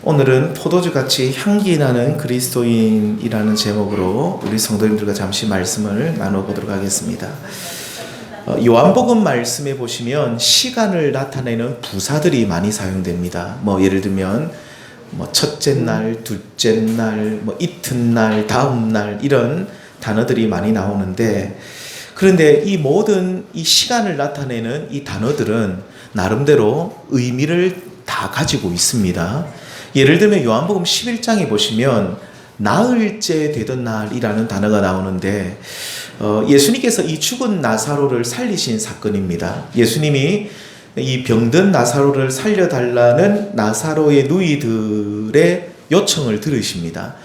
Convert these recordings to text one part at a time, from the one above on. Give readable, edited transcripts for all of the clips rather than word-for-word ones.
오늘은 포도주같이 향기 나는 그리스도인이라는 제목으로 우리 성도님들과 잠시 말씀을 나눠보도록 하겠습니다. 요한복음 말씀에 보시면 시간을 나타내는 부사들이 많이 사용됩니다. 예를 들면 첫째 날, 둘째 날, 이튿날, 다음 날 이런 단어들이 많이 나오는데, 그런데 이 모든 이 시간을 나타내는 이 단어들은 나름대로 의미를 다 가지고 있습니다. 예를 들면 요한복음 11장에 보시면 나흘째 되던 날이라는 단어가 나오는데, 예수님께서 이 죽은 나사로를 살리신 사건입니다. 예수님이 이 병든 나사로를 살려달라는 나사로의 누이들의 요청을 들으십니다.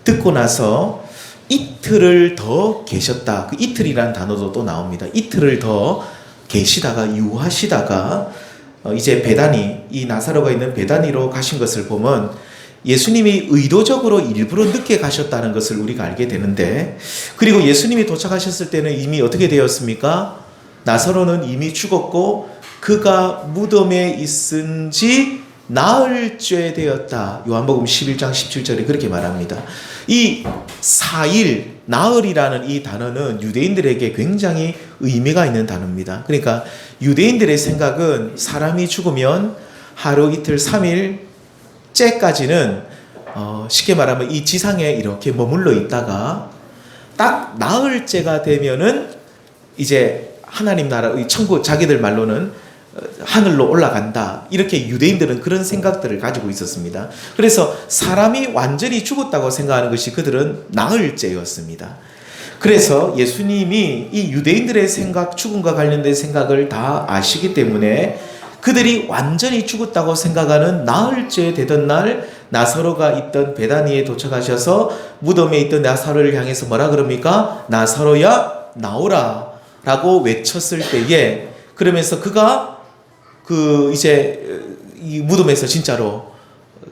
듣고 나서 이틀을 더 계셨다. 그 이틀이라는 단어도 또 나옵니다. 이틀을 더 계시다가 유하시다가 이제 베다니, 이 나사로가 있는 베다니로 가신 것을 보면 예수님이 의도적으로 일부러 늦게 가셨다는 것을 우리가 알게 되는데, 그리고 예수님이 도착하셨을 때는 이미 어떻게 되었습니까? 나사로는 이미 죽었고 그가 무덤에 있은 지 나흘째 되었다. 요한복음 11장 17절에 그렇게 말합니다. 이 사일, 나흘이라는 이 단어는 유대인들에게 굉장히 의미가 있는 단어입니다. 그러니까 유대인들의 생각은 사람이 죽으면 하루, 이틀, 3일째까지는 쉽게 말하면 이 지상에 이렇게 머물러 있다가 딱 나흘째가 되면은 이제 하나님 나라, 천국, 자기들 말로는 하늘로 올라간다. 이렇게 유대인들은 그런 생각들을 가지고 있었습니다. 그래서 사람이 완전히 죽었다고 생각하는 것이 그들은 나흘째였습니다. 그래서 예수님이 이 유대인들의 생각, 죽음과 관련된 생각을 다 아시기 때문에 그들이 완전히 죽었다고 생각하는 나흘째 되던 날 나사로가 있던 베다니에 도착하셔서 무덤에 있던 나사로를 향해서 뭐라 그럽니까? 나사로야 나오라 라고 외쳤을 때에, 그러면서 그가 이제 이 무덤에서 진짜로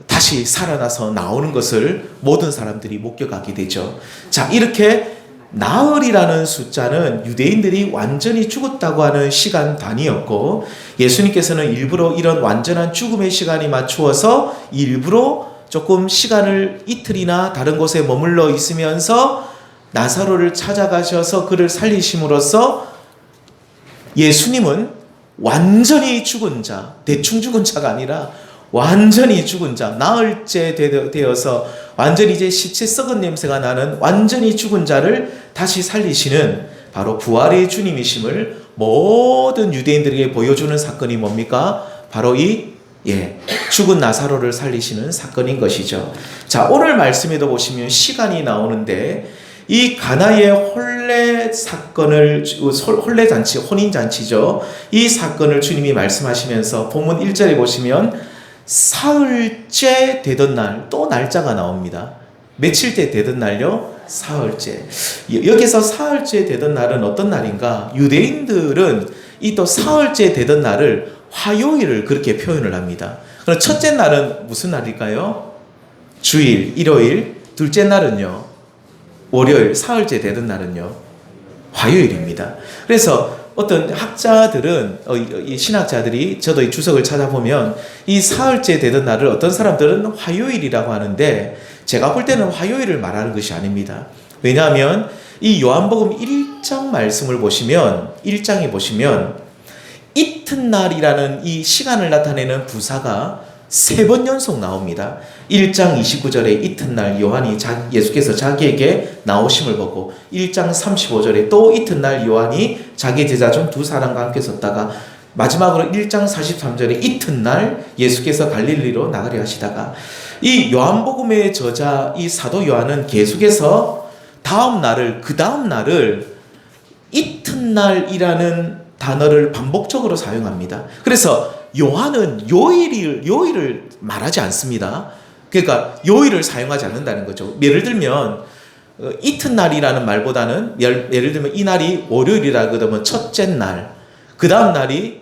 다시 살아나서 나오는 것을 모든 사람들이 목격하게 되죠. 자, 이렇게 나흘이라는 숫자는 유대인들이 완전히 죽었다고 하는 시간 단위였고, 예수님께서는 일부러 이런 완전한 죽음의 시간이 맞추어서 일부러 조금 시간을 이틀이나 다른 곳에 머물러 있으면서 나사로를 찾아가셔서 그를 살리심으로써 예수님은 완전히 죽은 자, 대충 죽은 자가 아니라 완전히 죽은 자, 나흘째 되어서 완전히 이제 시체 썩은 냄새가 나는 완전히 죽은 자를 다시 살리시는 바로 부활의 주님이심을 모든 유대인들에게 보여주는 사건이 뭡니까? 바로 죽은 나사로를 살리시는 사건인 것이죠. 자, 오늘 말씀에도 보시면 시간이 나오는데, 이 가나의 혼례 사건을, 혼례잔치, 혼인잔치죠. 이 사건을 주님이 말씀하시면서 본문 1절에 보시면 사흘째 되던 날, 또 날짜가 나옵니다. 며칠째 되던 날요? 사흘째. 여기서 사흘째 되던 날은 어떤 날인가? 유대인들은 이 또 사흘째 되던 날을 화요일을 그렇게 표현을 합니다. 그럼 첫째 날은 무슨 날일까요? 주일, 일요일. 둘째 날은요? 월요일, 사흘째 되던 날은요? 화요일입니다. 그래서 어떤 학자들은, 이 신학자들이, 저도 이 주석을 찾아보면 이 사흘째 되던 날을 어떤 사람들은 화요일이라고 하는데, 제가 볼 때는 화요일을 말하는 것이 아닙니다. 왜냐하면 이 요한복음 1장 말씀을 보시면, 1장에 보시면 이튿날이라는 이 시간을 나타내는 부사가 3번 연속 나옵니다. 1장 29절에 이튿날 요한이 예수께서 자기에게 나오심을 보고, 1장 35절에 또 이튿날 요한이 자기 제자 중 2사람과 함께 섰다가, 마지막으로 1장 43절에 이튿날 예수께서 갈릴리로 나가려 하시다가, 이 요한복음의 저자 이 사도 요한은 계속해서 그 다음 날을 이튿날이라는 단어를 반복적으로 사용합니다. 그래서 요한은 요일을 말하지 않습니다. 그러니까 요일을 사용하지 않는다는 거죠. 예를 들면 이튿날이라는 말보다는 예를 들면 이 날이 월요일이라 그러면 첫째 날, 그 다음 날이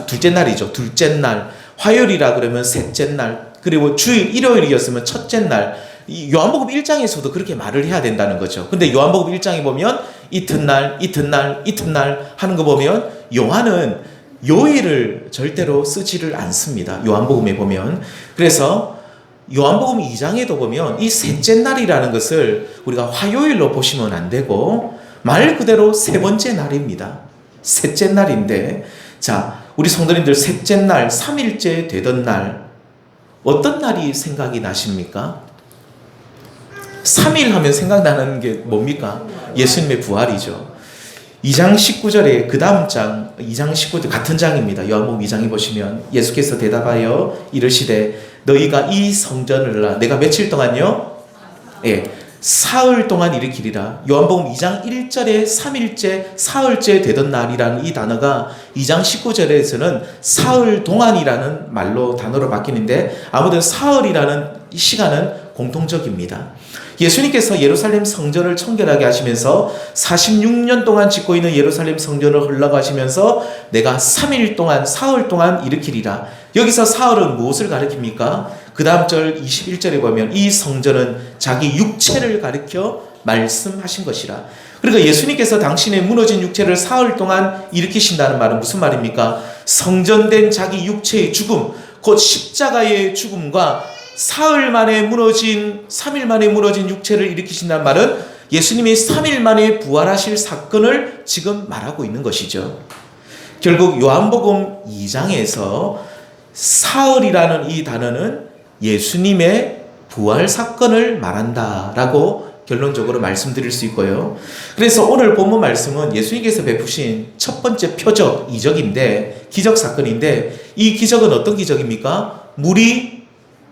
둘째 날이죠. 둘째 날. 화요일이라 그러면 셋째 날. 그리고 주일 일요일이었으면 첫째 날. 이 요한복음 1장에서도 그렇게 말을 해야 된다는 거죠. 근데 요한복음 1장에 보면 이튿날 하는 거 보면 요한은 요일을 절대로 쓰지를 않습니다. 요한복음에 보면. 그래서 요한복음 2장에도 보면 이 셋째 날이라는 것을 우리가 화요일로 보시면 안 되고 말 그대로 세 번째 날입니다. 셋째 날인데, 자, 우리 성도님들 셋째 날, 3일째 되던 날, 어떤 날이 생각이 나십니까? 3일 하면 생각나는 게 뭡니까? 예수님의 부활이죠. 2장 19절에 그 다음 장 2장 19절 같은 장입니다. 요한복음 2장에 보시면 예수께서 대답하여 이르시되 너희가 이 성전을 내가 며칠 동안요? 예, 사흘 동안 일으키리라. 요한복음 2장 1절에 3일째 사흘째 되던 날이라는 이 단어가 2장 19절에서는 사흘 동안이라는 말로 단어로 바뀌는데 아무튼 사흘이라는 시간은 공통적입니다. 예수님께서 예루살렘 성전을 청결하게 하시면서 46년 동안 짓고 있는 예루살렘 성전을 흘러가시면서 내가 3일 동안 사흘 동안 일으키리라. 여기서 사흘은 무엇을 가리킵니까? 그 다음 절 21절에 보면 이 성전은 자기 육체를 가리켜 말씀하신 것이라. 그러니까 예수님께서 당신의 무너진 육체를 사흘 동안 일으키신다는 말은 무슨 말입니까? 성전된 자기 육체의 죽음, 곧 십자가의 죽음과 사흘 만에 무너진 3일 만에 무너진 육체를 일으키신다는 말은 예수님이 3일 만에 부활하실 사건을 지금 말하고 있는 것이죠. 결국 요한복음 2장에서 사흘이라는 이 단어는 예수님의 부활 사건을 말한다라고 결론적으로 말씀드릴 수 있고요. 그래서 오늘 본문 말씀은 예수님께서 베푸신 첫 번째 표적, 이적인데, 기적 사건인데, 이 기적은 어떤 기적입니까? 물이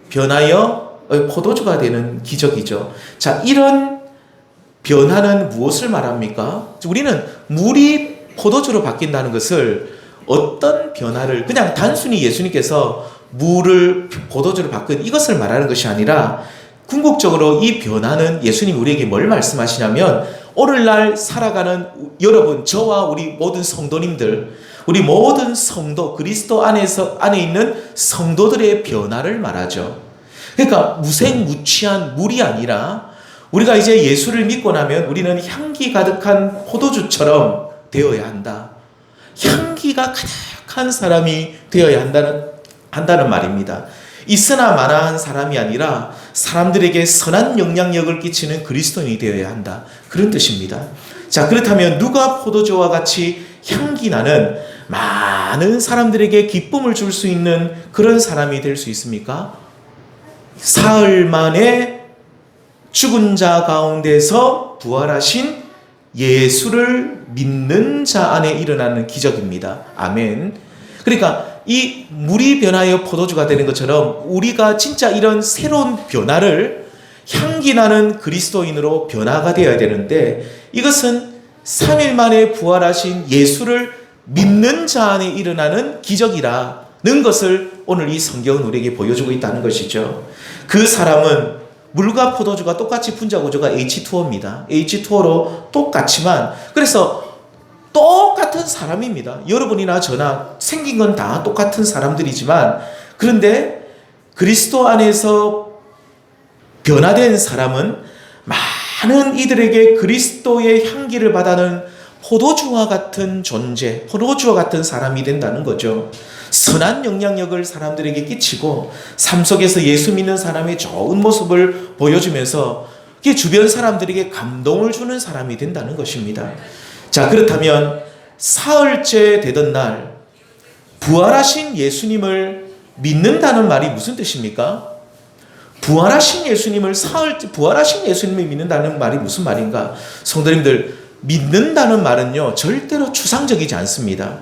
변하여 포도주가 되는 기적이죠. 자, 이런 변화는 무엇을 말합니까? 우리는 물이 포도주로 바뀐다는 것을 어떤 변화를, 그냥 단순히 예수님께서 물을 포도주로 바꾼 이것을 말하는 것이 아니라 궁극적으로 이 변화는 예수님이 우리에게 뭘 말씀하시냐면 오늘날 살아가는 여러분, 저와 우리 모든 성도님들, 우리 모든 성도, 그리스도 안에 있는 성도들의 변화를 말하죠. 그러니까 무색무취한 물이 아니라 우리가 이제 예수를 믿고 나면 우리는 향기 가득한 포도주처럼 되어야 한다. 향기가 가득한 사람이 되어야 한다는 말입니다. 있으나 마나한 사람이 아니라 사람들에게 선한 영향력을 끼치는 그리스도인이 되어야 한다. 그런 뜻입니다. 자, 그렇다면 누가 포도주와 같이 향기 나는 많은 사람들에게 기쁨을 줄 수 있는 그런 사람이 될 수 있습니까? 사흘 만에 죽은 자 가운데서 부활하신 예수를 믿는 자 안에 일어나는 기적입니다. 아멘. 그러니까 이 물이 변하여 포도주가 되는 것처럼 우리가 진짜 이런 새로운 변화를 향기 나는 그리스도인으로 변화가 되어야 되는데 이것은 3일 만에 부활하신 예수를 믿는 자 안에 일어나는 기적이라는 것을 오늘 이 성경은 우리에게 보여주고 있다는 것이죠. 그 사람은 물과 포도주가 똑같이 분자 구조가 H2O입니다. H2O로 똑같지만 그래서 똑같은 사람입니다. 여러분이나 저나 생긴 건 다 똑같은 사람들이지만 그런데 그리스도 안에서 변화된 사람은 많은 이들에게 그리스도의 향기를 받아는 포도주와 같은 존재, 포도주와 같은 사람이 된다는 거죠. 선한 영향력을 사람들에게 끼치고 삶 속에서 예수 믿는 사람의 좋은 모습을 보여주면서 주변 사람들에게 감동을 주는 사람이 된다는 것입니다. 자, 그렇다면 사흘째 되던 날 부활하신 예수님을 믿는다는 말이 무슨 뜻입니까? 부활하신 예수님을 부활하신 예수님을 믿는다는 말이 무슨 말인가? 성도님들, 믿는다는 말은요 절대로 추상적이지 않습니다.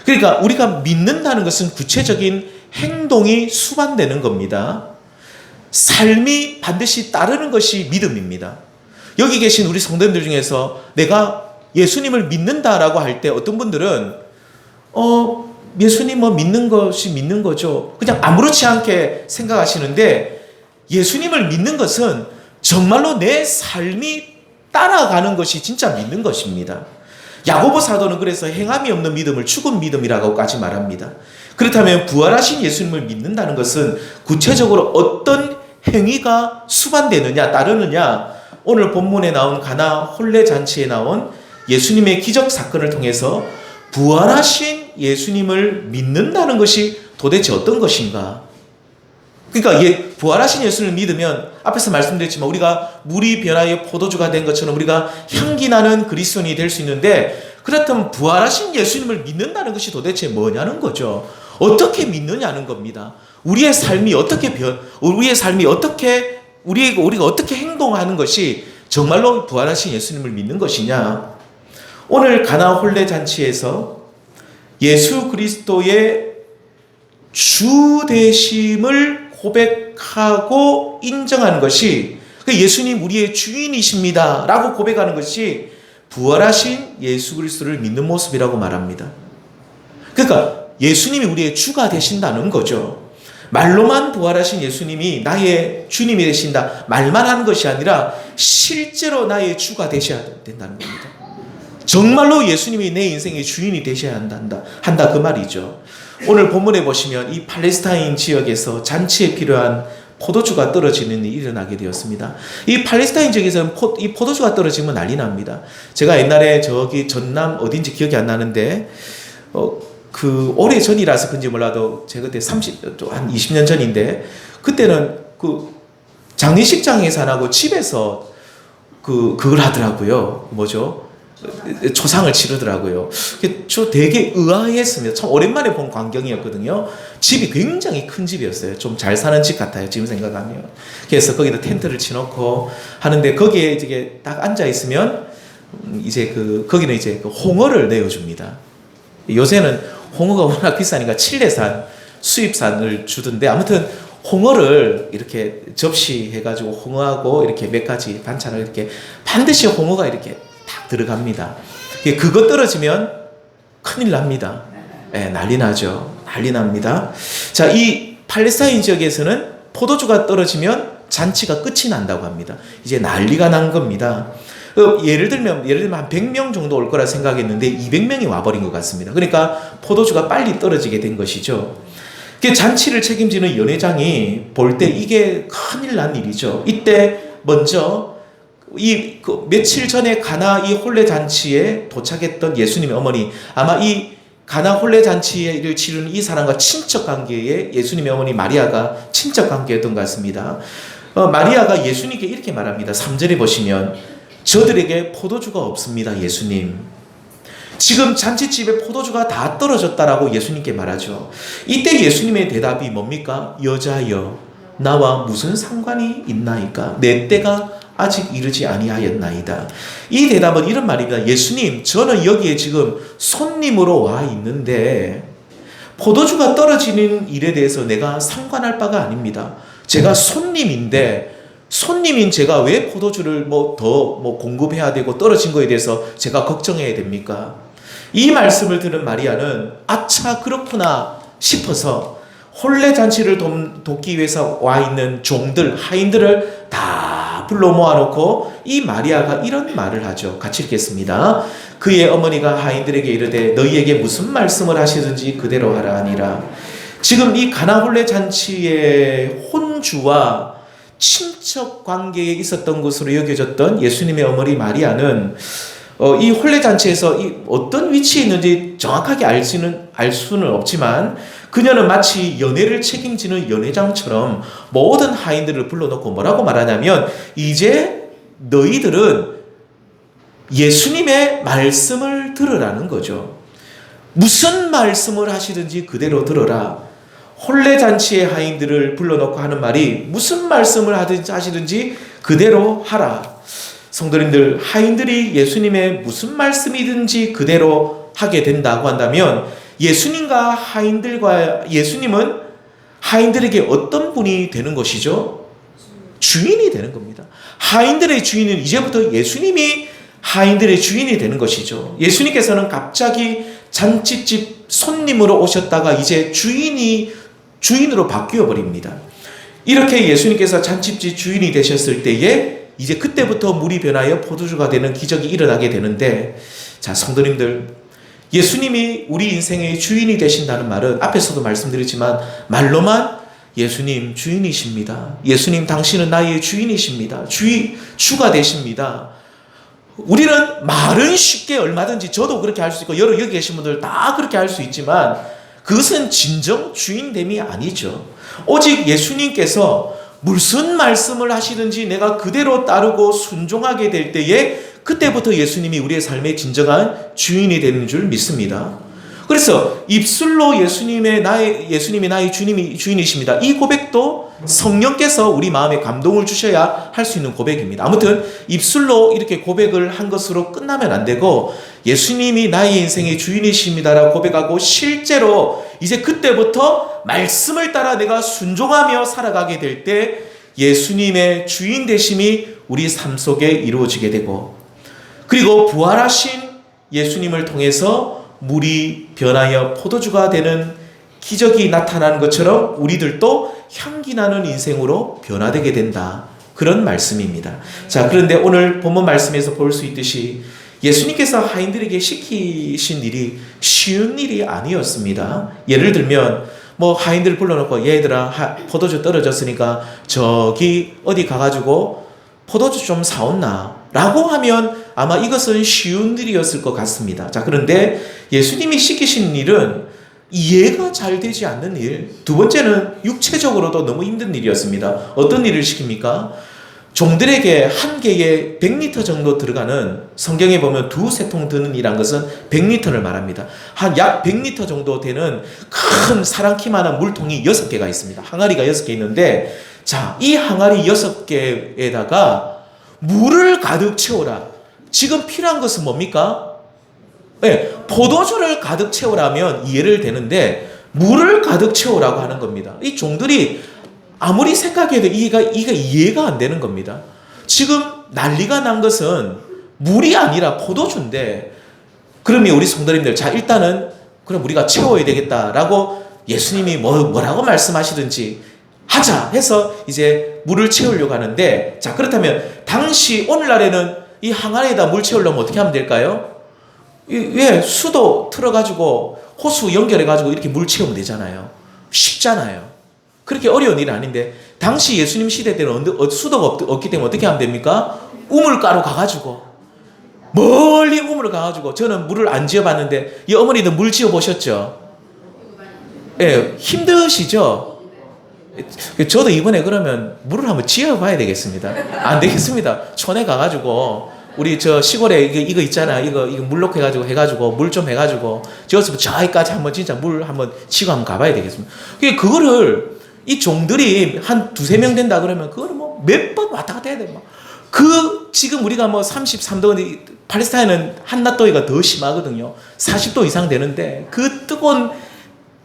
그러니까 우리가 믿는다는 것은 구체적인 행동이 수반되는 겁니다. 삶이 반드시 따르는 것이 믿음입니다. 여기 계신 우리 성도님들 중에서 내가 예수님을 믿는다라고 할 때 어떤 분들은 예수님 믿는 것이 믿는 거죠. 그냥 아무렇지 않게 생각하시는데 예수님을 믿는 것은 정말로 내 삶이 따라가는 것이 진짜 믿는 것입니다. 야고보 사도는 그래서 행함이 없는 믿음을 죽은 믿음이라고까지 말합니다. 그렇다면 부활하신 예수님을 믿는다는 것은 구체적으로 어떤 행위가 수반되느냐 따르느냐, 오늘 본문에 나온 가나 혼례 잔치에 나온 예수님의 기적 사건을 통해서 부활하신 예수님을 믿는다는 것이 도대체 어떤 것인가? 그러니까 부활하신 예수님을 믿으면 앞에서 말씀드렸지만 우리가 물이 변하여 포도주가 된 것처럼 우리가 향기 나는 그리스도인이 될 수 있는데, 그렇다면 부활하신 예수님을 믿는다는 것이 도대체 뭐냐는 거죠. 어떻게 믿느냐는 겁니다. 우리의 삶이 어떻게 우리가 어떻게 행동하는 것이 정말로 부활하신 예수님을 믿는 것이냐. 오늘 가나 혼례 잔치에서 예수 그리스도의 주 되심을 고백하고 인정하는 것이, 예수님 우리의 주인이십니다 라고 고백하는 것이 부활하신 예수 그리스도를 믿는 모습이라고 말합니다. 그러니까 예수님이 우리의 주가 되신다는 거죠. 말로만 부활하신 예수님이 나의 주님이 되신다 말만 하는 것이 아니라 실제로 나의 주가 되셔야 된다는 겁니다. 정말로 예수님이 내 인생의 주인이 되셔야 한다 그 말이죠. 오늘 본문에 보시면 이 팔레스타인 지역에서 잔치에 필요한 포도주가 떨어지는 일이 일어나게 되었습니다. 이 팔레스타인 지역에서는 이 포도주가 떨어지면 난리 납니다. 제가 옛날에 저기 전남 어딘지 기억이 안 나는데 그 오래 전이라서 그런지 몰라도 제가 그때 한 20년 전인데, 그때는 그 장례식장에서 안 하고 집에서 그걸 하더라고요. 뭐죠? 초상을 치르더라고요. 저 되게 의아했습니다. 참 오랜만에 본 광경이었거든요. 집이 굉장히 큰 집이었어요. 좀 잘 사는 집 같아요, 지금 생각하면. 그래서 거기다 텐트를 치놓고 하는데, 거기에 이제 딱 앉아 있으면 이제 거기는 이제 홍어를 내어줍니다. 요새는 홍어가 워낙 비싸니까 칠레산, 수입산을 주던데, 아무튼 홍어를 이렇게 접시해가지고 홍어하고 이렇게 몇 가지 반찬을 이렇게 반드시 홍어가 이렇게 딱 들어갑니다. 그거 떨어지면 큰일 납니다. 네, 난리 나죠. 난리 납니다. 자, 이 팔레스타인 지역에서는 포도주가 떨어지면 잔치가 끝이 난다고 합니다. 이제 난리가 난 겁니다. 예를 들면 한 100명 정도 올 거라 생각했는데 200명이 와버린 것 같습니다. 그러니까 포도주가 빨리 떨어지게 된 것이죠. 잔치를 책임지는 연회장이 볼 때 이게 큰일 난 일이죠. 이때 먼저 며칠 전에 가나 이 혼례 잔치에 도착했던 예수님의 어머니, 아마 이 가나 혼례 잔치를 치르는 이 사람과 친척 관계에 예수님의 어머니 마리아가 친척 관계였던 것 같습니다. 마리아가 예수님께 이렇게 말합니다. 3절에 보시면 저들에게 포도주가 없습니다. 예수님. 지금 잔치집에 포도주가 다 떨어졌다라고 예수님께 말하죠. 이때 예수님의 대답이 뭡니까? 여자여, 나와 무슨 상관이 있나이까? 내 때가 아직 이르지 아니하였나이다. 이 대답은 이런 말입니다. 예수님, 저는 여기에 지금 손님으로 와 있는데 포도주가 떨어지는 일에 대해서 내가 상관할 바가 아닙니다. 제가 손님인데, 손님인 제가 왜 포도주를 더 공급해야 되고 떨어진 거에 대해서 제가 걱정해야 됩니까? 이 말씀을 들은 마리아는 아차 그렇구나 싶어서 혼례 잔치를 돕기 위해서 와 있는 종들, 하인들을 다 불러 모아놓고 이 마리아가 이런 말을 하죠. 같이 읽겠습니다. 그의 어머니가 하인들에게 이르되 너희에게 무슨 말씀을 하시든지 그대로 하라 하니라. 지금 이 가나 혼례 잔치의 혼주와 친척 관계에 있었던 것으로 여겨졌던 예수님의 어머니 마리아는 이 혼례 잔치에서 어떤 위치에 있는지 정확하게 알 수는 없지만 그녀는 마치 연회를 책임지는 연회장처럼 모든 하인들을 불러놓고 뭐라고 말하냐면, 이제 너희들은 예수님의 말씀을 들으라는 거죠. 무슨 말씀을 하시든지 그대로 들어라. 혼례 잔치의 하인들을 불러놓고 하는 말이 무슨 말씀을 하시든지 그대로 하라. 성도님들, 하인들이 예수님의 무슨 말씀이든지 그대로 하게 된다고 한다면 예수님은 하인들에게 어떤 분이 되는 것이죠? 주인이 되는 겁니다. 하인들의 주인은 이제부터 예수님이 하인들의 주인이 되는 것이죠. 예수님께서는 갑자기 잔치집 손님으로 오셨다가 이제 주인으로 바뀌어 버립니다. 이렇게 예수님께서 잔치집 주인이 되셨을 때에 이제 그때부터 물이 변하여 포도주가 되는 기적이 일어나게 되는데, 자, 성도님들, 예수님이 우리 인생의 주인이 되신다는 말은 앞에서도 말씀드렸지만 말로만 예수님 주인이십니다. 예수님 당신은 나의 주인이십니다. 주가 되십니다. 우리는 말은 쉽게 얼마든지 저도 그렇게 할 수 있고 여기 계신 분들 다 그렇게 할 수 있지만 그것은 진정 주인됨이 아니죠. 오직 예수님께서 무슨 말씀을 하시든지 내가 그대로 따르고 순종하게 될 때에 그때부터 예수님이 우리의 삶의 진정한 주인이 되는 줄 믿습니다. 그래서 입술로 예수님이 나의 주인이십니다. 이 고백도 성령께서 우리 마음에 감동을 주셔야 할 수 있는 고백입니다. 아무튼 입술로 이렇게 고백을 한 것으로 끝나면 안 되고 예수님이 나의 인생의 주인이십니다라고 고백하고 실제로 이제 그때부터 말씀을 따라 내가 순종하며 살아가게 될 때 예수님의 주인 되심이 우리 삶 속에 이루어지게 되고 그리고 부활하신 예수님을 통해서 물이 변하여 포도주가 되는 기적이 나타나는 것처럼 우리들도 향기 나는 인생으로 변화되게 된다. 그런 말씀입니다. 자, 그런데 오늘 본문 말씀에서 볼 수 있듯이 예수님께서 하인들에게 시키신 일이 쉬운 일이 아니었습니다. 예를 들면 하인들 불러놓고 얘들아 포도주 떨어졌으니까 저기 어디 가가지고 포도주 좀 사온나 라고 하면 아마 이것은 쉬운 일이었을 것 같습니다. 자, 그런데 예수님이 시키신 일은 이해가 잘 되지 않는 일. 두 번째는 육체적으로도 너무 힘든 일이었습니다. 어떤 일을 시킵니까? 종들에게 한 개에 100리터 정도 들어가는, 성경에 보면 두세 통 드는 이란 것은 100리터를 말합니다. 한 약 100리터 정도 되는 큰 사랑키만한 물통이 6개가 있습니다. 항아리가 6개 있는데, 자, 이 항아리 6개에다가 물을 가득 채워라. 지금 필요한 것은 뭡니까? 네, 포도주를 가득 채우라면 이해를 되는데 물을 가득 채우라고 하는 겁니다. 이 종들이 아무리 생각해도 이게 이해가 안 되는 겁니다. 지금 난리가 난 것은 물이 아니라 포도주인데, 그러면 우리 성도님들, 자, 일단은 그럼 우리가 채워야 되겠다라고 예수님이 뭐라고 말씀하시든지 하자 해서 이제 물을 채우려고 하는데, 자, 그렇다면 당시 오늘날에는 이 항아리에다 물 채우려면 어떻게 하면 될까요? 수도 틀어가지고 호수 연결해가지고 이렇게 물 채우면 되잖아요. 쉽잖아요. 그렇게 어려운 일은 아닌데, 당시 예수님 시대 때는 수도가 없기 때문에 어떻게 하면 됩니까? 우물가로 가가지고, 멀리 우물을 가가지고, 저는 물을 안 지어봤는데 이 어머니들 물 지어보셨죠? 예, 힘드시죠? 저도 이번에 그러면 물을 한번 지어봐야 되겠습니다. 안 되겠습니다. 촌에 가가지고 우리 저 시골에 이거 있잖아. 이거 물 넣고 해가지고 물 좀 해가지고 저기서 저기까지 한번 진짜 물 한번 치고 한번 가봐야 되겠습니다. 그거를 이 종들이 한 두세 명 된다 그러면 그거를 몇 번 왔다 갔다 해야 돼. 지금 우리가 33도, 팔레스타인은 한낮 더위가 더 심하거든요. 40도 이상 되는데 그 뜨거운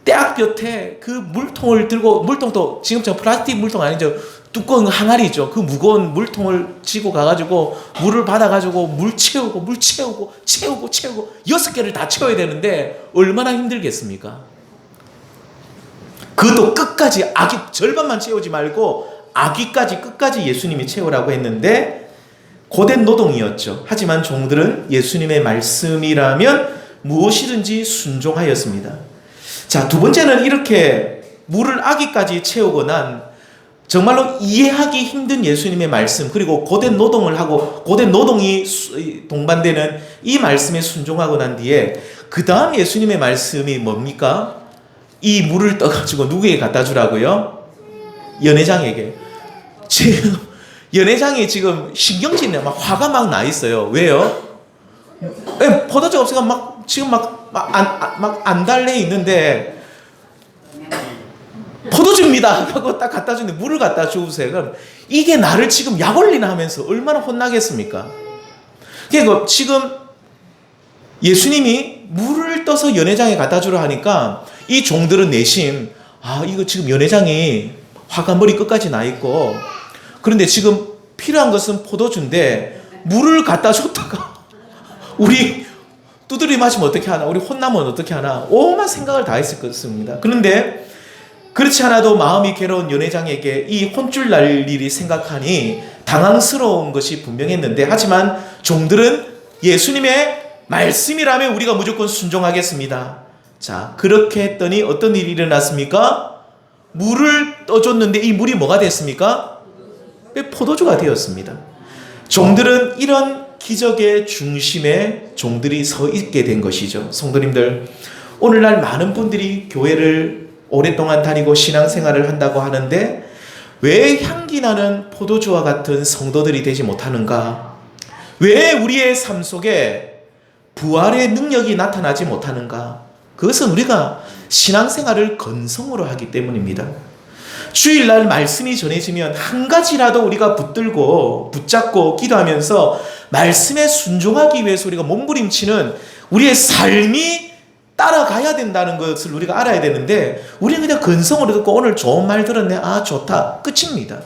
떼약볕에 그 물통을 들고, 물통도 지금처럼 플라스틱 물통 아니죠. 두꺼운 항아리죠. 그 무거운 물통을 지고 가가지고 물을 받아가지고 물 채우고 6개를 다 채워야 되는데 얼마나 힘들겠습니까? 그것도 끝까지 절반만 채우지 말고 아기까지 끝까지 예수님이 채우라고 했는데 고된 노동이었죠. 하지만 종들은 예수님의 말씀이라면 무엇이든지 순종하였습니다. 자, 두 번째는 이렇게 물을 아기까지 채우고 난 정말로 이해하기 힘든 예수님의 말씀, 그리고 고된 노동을 하고 고된 노동이 동반되는 이 말씀에 순종하고 난 뒤에 그 다음 예수님의 말씀이 뭡니까? 이 물을 떠가지고 누구에게 갖다 주라고요? 연회장에게. 지금 연회장이 지금 신경질내, 화가 막 나 있어요. 왜요? 포도주가 없으니까 지금 안 달래 있는데 포도주입니다 하고 딱 갖다 주는데 물을 갖다 주세요. 그럼 이게 나를 지금 약 올리나 하면서 얼마나 혼나겠습니까? 그러니까 지금 예수님이 물을 떠서 연회장에 갖다 주라 하니까 이 종들은 내심, 이거 지금 연회장이 화가 머리 끝까지 나 있고, 그런데 지금 필요한 것은 포도주인데 물을 갖다 줬다가 우리 두드리 맞으면 어떻게 하나, 우리 혼나면 어떻게 하나, 오만 생각을 다 했을 것입니다. 그런데 그렇지 않아도 마음이 괴로운 연회장에게 이 혼쭐 날 일이 생각하니 당황스러운 것이 분명했는데, 하지만 종들은 예수님의 말씀이라면 우리가 무조건 순종하겠습니다. 자, 그렇게 했더니 어떤 일이 일어났습니까? 물을 떠줬는데 이 물이 뭐가 됐습니까? 포도주가 되었습니다. 종들은 이런 기적의 중심에 종들이 서 있게 된 것이죠. 성도님들, 오늘날 많은 분들이 교회를 오랫동안 다니고 신앙생활을 한다고 하는데 왜 향기나는 포도주와 같은 성도들이 되지 못하는가? 왜 우리의 삶 속에 부활의 능력이 나타나지 못하는가? 그것은 우리가 신앙생활을 건성으로 하기 때문입니다. 주일날 말씀이 전해지면 한 가지라도 우리가 붙잡고 기도하면서 말씀에 순종하기 위해서 우리가 몸부림치는 우리의 삶이 따라가야 된다는 것을 우리가 알아야 되는데, 우리는 그냥 건성으로 듣고 오늘 좋은 말 들었네, 아 좋다, 끝입니다.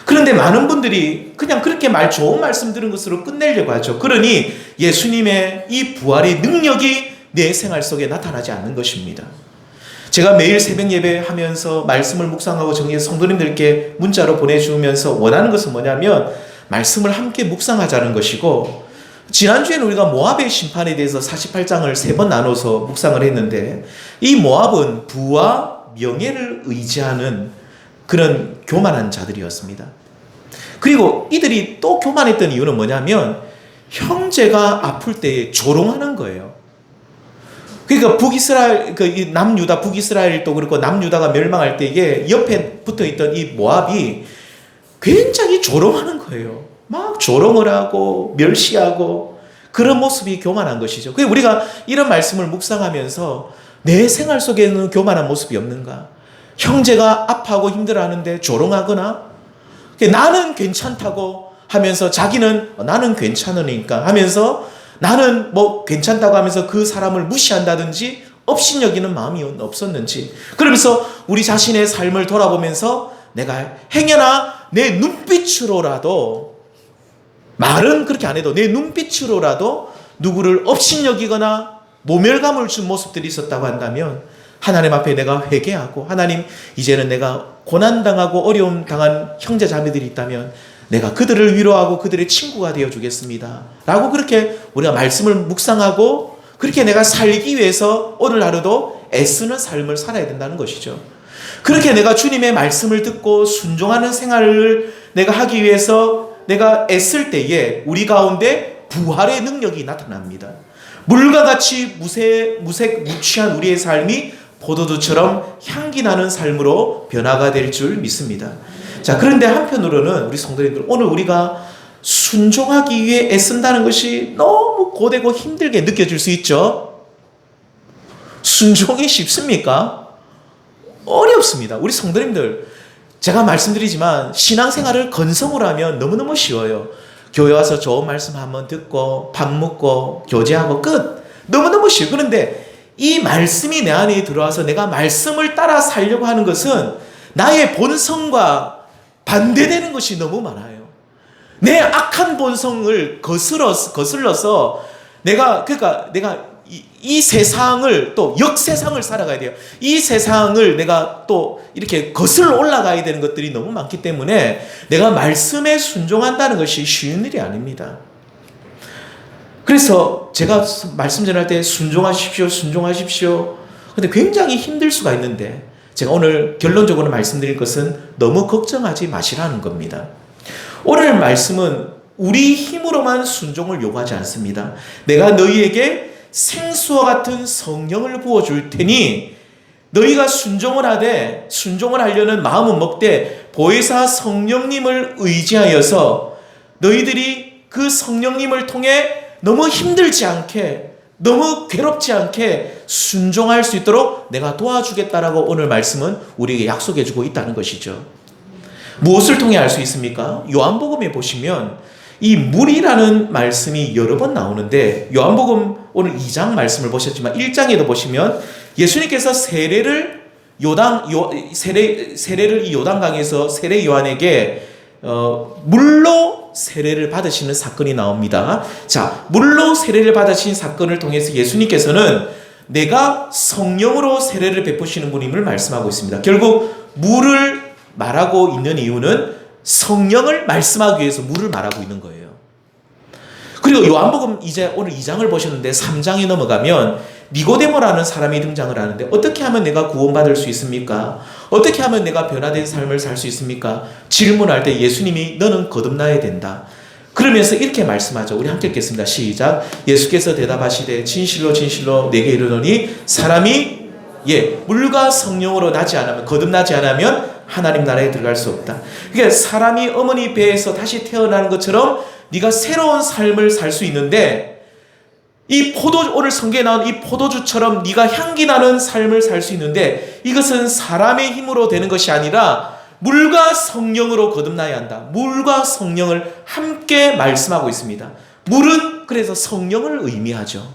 그런데 많은 분들이 그냥 그렇게 좋은 말씀 들은 것으로 끝내려고 하죠. 그러니 예수님의 이 부활의 능력이 내 생활 속에 나타나지 않는 것입니다. 제가 매일 새벽 예배 하면서 말씀을 묵상하고 정리해서 성도님들께 문자로 보내주면서 원하는 것은 뭐냐면 말씀을 함께 묵상하자는 것이고, 지난주에는 우리가 모압의 심판에 대해서 48장을 3번 나눠서 묵상을 했는데, 이 모압은 부와 명예를 의지하는 그런 교만한 자들이었습니다. 그리고 이들이 또 교만했던 이유는 뭐냐면 형제가 아플 때 조롱하는 거예요. 그러니까 북이스라엘, 남유다, 북이스라엘도 그렇고 남유다가 멸망할 때에 옆에 붙어있던 이 모압이 굉장히 조롱하는 거예요. 막 조롱을 하고 멸시하고 그런 모습이 교만한 것이죠. 그래서 우리가 이런 말씀을 묵상하면서 내 생활 속에는 교만한 모습이 없는가? 형제가 아파하고 힘들어하는데 조롱하거나, 나는 괜찮다고 하면서 자기는 나는 괜찮으니까 하면서 나는 뭐 괜찮다고 하면서 그 사람을 무시한다든지 업신여기는 마음이 없었는지, 그러면서 우리 자신의 삶을 돌아보면서 내가 행여나 내 눈빛으로라도, 말은 그렇게 안 해도 내 눈빛으로라도 누구를 업신여기거나 모멸감을 준 모습들이 있었다고 한다면 하나님 앞에 내가 회개하고, 하나님 이제는 내가 고난당하고 어려움 당한 형제 자매들이 있다면 내가 그들을 위로하고 그들의 친구가 되어주겠습니다 라고 그렇게 우리가 말씀을 묵상하고 그렇게 내가 살기 위해서 오늘 하루도 애쓰는 삶을 살아야 된다는 것이죠. 그렇게 내가 주님의 말씀을 듣고 순종하는 생활을 내가 하기 위해서 내가 애쓸 때에 우리 가운데 부활의 능력이 나타납니다. 물과 같이 무취한 우리의 삶이 포도주처럼 향기 나는 삶으로 변화가 될 줄 믿습니다. 자, 그런데 한편으로는 우리 성도님들, 오늘 우리가 순종하기 위해 애쓴다는 것이 너무 고되고 힘들게 느껴질 수 있죠. 순종이 쉽습니까? 어렵습니다. 우리 성도님들, 제가 말씀드리지만 신앙생활을 건성으로 하면 너무너무 쉬워요. 교회 와서 좋은 말씀 한번 듣고 밥 먹고 교제하고 끝. 너무너무 쉬워요. 그런데 이 말씀이 내 안에 들어와서 내가 말씀을 따라 살려고 하는 것은 나의 본성과 반대되는 것이 너무 많아요. 내 악한 본성을 거슬러서 내가 이 세상을 또 역세상을 살아가야 돼요. 이 세상을 내가 또 이렇게 거슬러 올라가야 되는 것들이 너무 많기 때문에 내가 말씀에 순종한다는 것이 쉬운 일이 아닙니다. 그래서 제가 말씀 전할 때 순종하십시오. 근데 굉장히 힘들 수가 있는데, 제가 오늘 결론적으로 말씀드릴 것은 너무 걱정하지 마시라는 겁니다. 오늘 말씀은 우리 힘으로만 순종을 요구하지 않습니다. 내가 너희에게 생수와 같은 성령을 부어줄 테니 너희가 순종을 하려는 마음은 먹되 보혜사 성령님을 의지하여서 너희들이 그 성령님을 통해 너무 힘들지 않게, 너무 괴롭지 않게 순종할 수 있도록 내가 도와주겠다라고 오늘 말씀은 우리에게 약속해주고 있다는 것이죠. 무엇을 통해 알 수 있습니까? 요한복음에 보시면 이 물이라는 말씀이 여러 번 나오는데, 요한복음 오늘 2장 말씀을 보셨지만 1장에도 보시면 예수님께서 세례를 이 요단강에서 세례 요한에게 물로 세례를 받으시는 사건이 나옵니다. 자, 물로 세례를 받으신 사건을 통해서 예수님께서는 내가 성령으로 세례를 베푸시는 분임을 말씀하고 있습니다. 결국 물을 말하고 있는 이유는 성령을 말씀하기 위해서 물을 말하고 있는 거예요. 그리고 요한복음 이제 오늘 2장을 보셨는데 3장에 넘어가면 니고데모라는 사람이 등장을 하는데, 어떻게 하면 내가 구원받을 수 있습니까? 어떻게 하면 내가 변화된 삶을 살 수 있습니까? 질문할 때 예수님이 너는 거듭나야 된다. 그러면서 이렇게 말씀하죠. 우리 함께 읽겠습니다. 시작. 예수께서 대답하시되 진실로 진실로 내게 이르노니 사람이 물과 성령으로 나지 않으면, 거듭나지 않으면 하나님 나라에 들어갈 수 없다. 그러니까 사람이 어머니 배에서 다시 태어나는 것처럼 네가 새로운 삶을 살 수 있는데, 오늘 성경에 나온 이 포도주처럼 네가 향기 나는 삶을 살 수 있는데, 이것은 사람의 힘으로 되는 것이 아니라 물과 성령으로 거듭나야 한다. 물과 성령을 함께 말씀하고 있습니다. 물은 그래서 성령을 의미하죠.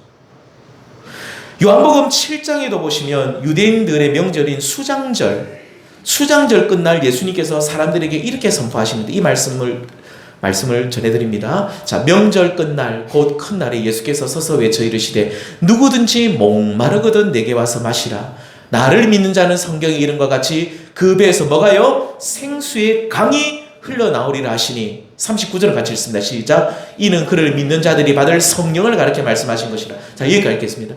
요한복음 7장에도 보시면 유대인들의 명절인 수장절 끝날 예수님께서 사람들에게 이렇게 선포하시는데, 이 말씀을 전해드립니다. 자, 명절 끝날 곧 큰 날에 예수께서 서서 외쳐 이르시되 누구든지 목마르거든 내게 와서 마시라. 나를 믿는 자는 성경에 이른 것 같이 그 배에서 뭐가요? 생수의 강이 흘러나오리라 하시니. 39절을 같이 읽습니다. 시작. 이는 그를 믿는 자들이 받을 성령을 가르쳐 말씀하신 것이라. 자, 여기까지 읽겠습니다.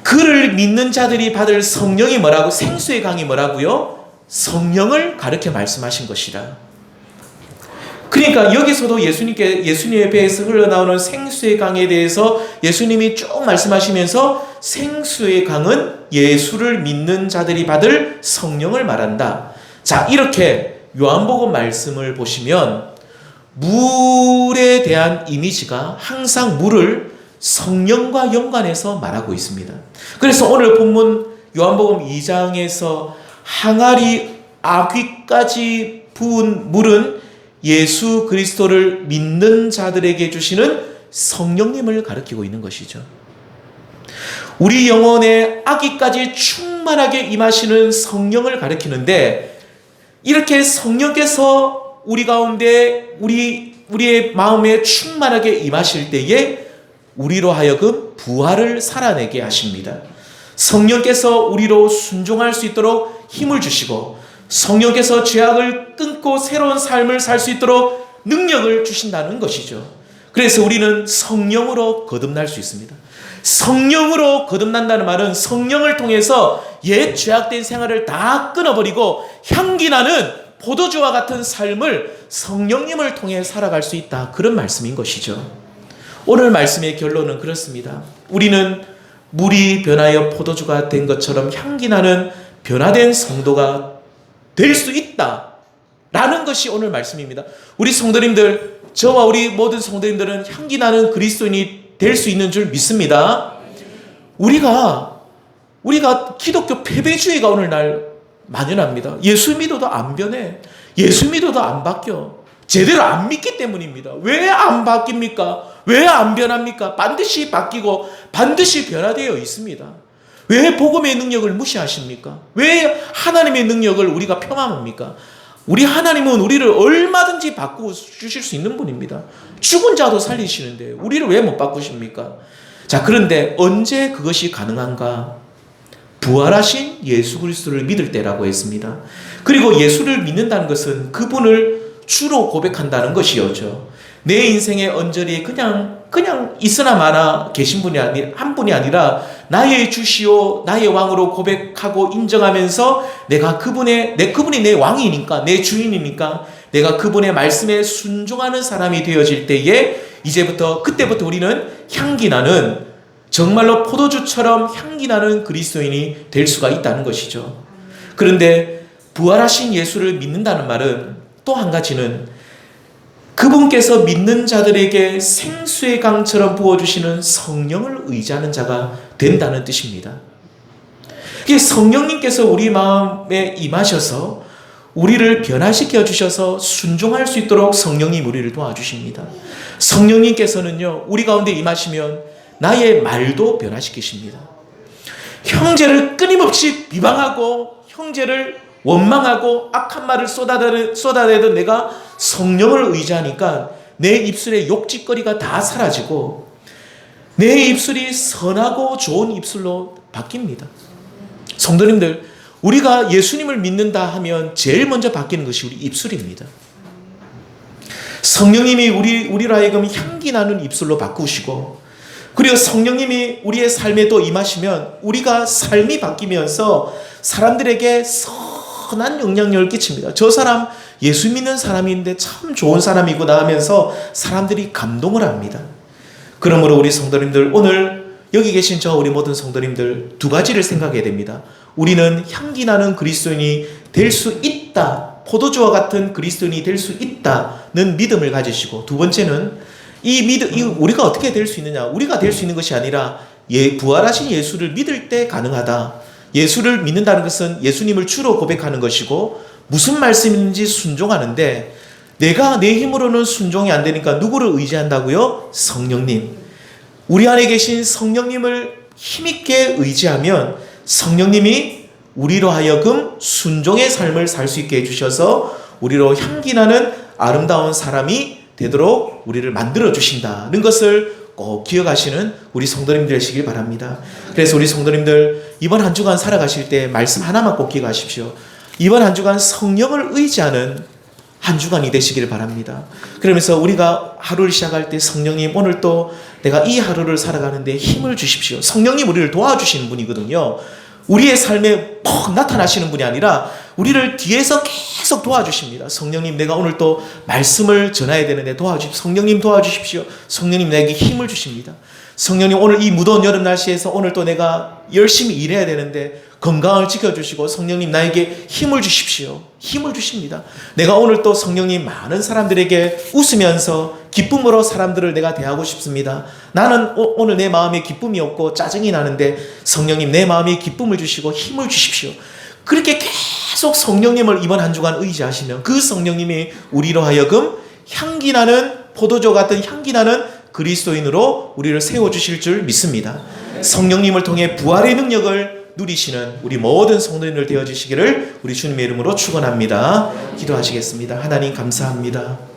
그를 믿는 자들이 받을 성령이 뭐라고? 생수의 강이 뭐라고요? 성령을 가르쳐 말씀하신 것이라. 그러니까 여기서도 예수님의 배에서 흘러나오는 생수의 강에 대해서 예수님이 쭉 말씀하시면서 생수의 강은 예수를 믿는 자들이 받을 성령을 말한다. 자, 이렇게 요한복음 말씀을 보시면 물에 대한 이미지가 항상 물을 성령과 연관해서 말하고 있습니다. 그래서 오늘 본문 요한복음 2장에서 항아리 아귀까지 부은 물은 예수 그리스도를 믿는 자들에게 주시는 성령님을 가리키고 있는 것이죠. 우리 영혼에 아기까지 충만하게 임하시는 성령을 가리키는데, 이렇게 성령께서 우리 가운데 우리의 마음에 충만하게 임하실 때에 우리로 하여금 부활을 살아내게 하십니다. 성령께서 우리로 순종할 수 있도록 힘을 주시고, 성령께서 죄악을 끊고 새로운 삶을 살 수 있도록 능력을 주신다는 것이죠. 그래서 우리는 성령으로 거듭날 수 있습니다. 성령으로 거듭난다는 말은 성령을 통해서 옛 죄악된 생활을 다 끊어버리고 향기 나는 포도주와 같은 삶을 성령님을 통해 살아갈 수 있다. 그런 말씀인 것이죠. 오늘 말씀의 결론은 그렇습니다. 우리는 물이 변하여 포도주가 된 것처럼 향기 나는 변화된 성도가 될 수 있다 라는 것이 오늘 말씀입니다. 우리 성도님들, 저와 우리 모든 성도님들은 향기 나는 그리스도인이 될 수 있는 줄 믿습니다. 우리가 기독교 패배주의가 오늘날 만연합니다. 예수 믿어도 안 변해, 예수 믿어도 안 바뀌어. 제대로 안 믿기 때문입니다. 왜 안 바뀝니까? 왜 안 변합니까? 반드시 바뀌고 반드시 변화되어 있습니다. 왜 복음의 능력을 무시하십니까? 왜 하나님의 능력을 우리가 폄하합니까? 우리 하나님은 우리를 얼마든지 바꾸어 주실 수 있는 분입니다. 죽은 자도 살리시는데 우리를 왜 못 바꾸십니까? 자, 그런데 언제 그것이 가능한가? 부활하신 예수 그리스도를 믿을 때라고 했습니다. 그리고 예수를 믿는다는 것은 그분을 주로 고백한다는 것이었죠. 내 인생의 언저리에 그냥 있으나 마나 계신 분이 한 분이 아니라 나의 주시오, 나의 왕으로 고백하고 인정하면서 그분이 내 왕이니까, 내 주인이니까 내가 그분의 말씀에 순종하는 사람이 되어질 때에 그때부터 우리는 향기 나는, 정말로 포도주처럼 향기 나는 그리스도인이 될 수가 있다는 것이죠. 그런데 부활하신 예수를 믿는다는 말은 또 한 가지는 그분께서 믿는 자들에게 생수의 강처럼 부어주시는 성령을 의지하는 자가 된다는 뜻입니다. 성령님께서 우리 마음에 임하셔서 우리를 변화시켜 주셔서 순종할 수 있도록 성령님 우리를 도와주십니다. 성령님께서는요, 우리 가운데 임하시면 나의 말도 변화시키십니다. 형제를 끊임없이 비방하고 형제를 원망하고 악한 말을 쏟아내던 내가 성령을 의지하니까 내 입술에 욕짓거리가 다 사라지고 내 입술이 선하고 좋은 입술로 바뀝니다. 성도님들, 우리가 예수님을 믿는다 하면 제일 먼저 바뀌는 것이 우리 입술입니다. 성령님이 우리로 하여금 향기 나는 입술로 바꾸시고, 그리고 성령님이 우리의 삶에 또 임하시면 우리가 삶이 바뀌면서 사람들에게 엄청난 영향력을 끼칩니다. 저 사람 예수 믿는 사람인데 참 좋은 사람이구나 하면서 사람들이 감동을 합니다. 그러므로 우리 성도님들, 오늘 여기 계신 저 우리 모든 성도님들 두 가지를 생각해야 됩니다. 우리는 향기 나는 그리스도인이 될 수 있다. 포도주와 같은 그리스도인이 될 수 있다는 믿음을 가지시고, 두 번째는 우리가 어떻게 될 수 있느냐? 우리가 될 수 있는 것이 아니라 부활하신 예수를 믿을 때 가능하다. 예수를 믿는다는 것은 예수님을 주로 고백하는 것이고, 무슨 말씀인지 순종하는데, 내가 내 힘으로는 순종이 안 되니까 누구를 의지한다고요? 성령님. 우리 안에 계신 성령님을 힘있게 의지하면 성령님이 우리로 하여금 순종의 삶을 살 수 있게 해주셔서 우리로 향기나는 아름다운 사람이 되도록 우리를 만들어 주신다는 것을 꼭 기억하시는 우리 성도님들 되시길 바랍니다. 그래서 우리 성도님들 이번 한 주간 살아가실 때 말씀 하나만 꼭 기억하십시오. 이번 한 주간 성령을 의지하는 한 주간이 되시길 바랍니다. 그러면서 우리가 하루를 시작할 때 성령님, 오늘 또 내가 이 하루를 살아가는데 힘을 주십시오. 성령님 우리를 도와주시는 분이거든요. 우리의 삶에 퍽 나타나시는 분이 아니라 우리를 뒤에서 계속 도와주십니다. 성령님, 내가 오늘 또 말씀을 전해야 되는데 도와주십시오. 성령님 도와주십시오. 성령님 나에게 힘을 주십니다. 성령님, 오늘 이 무더운 여름 날씨에서 오늘 또 내가 열심히 일해야 되는데 건강을 지켜주시고 성령님 나에게 힘을 주십시오. 힘을 주십니다. 내가 오늘 또 성령님 많은 사람들에게 웃으면서 기쁨으로 사람들을 내가 대하고 싶습니다. 나는 오늘 내 마음에 기쁨이 없고 짜증이 나는데 성령님 내 마음에 기쁨을 주시고 힘을 주십시오. 그렇게 계속 성령님을 이번 한 주간 의지하시면 그 성령님이 우리로 하여금 향기나는 포도주 같은 향기나는 그리스도인으로 우리를 세워주실 줄 믿습니다. 성령님을 통해 부활의 능력을 누리시는 우리 모든 성도님들 되어주시기를 우리 주님의 이름으로 축원합니다. 기도하시겠습니다. 하나님 감사합니다.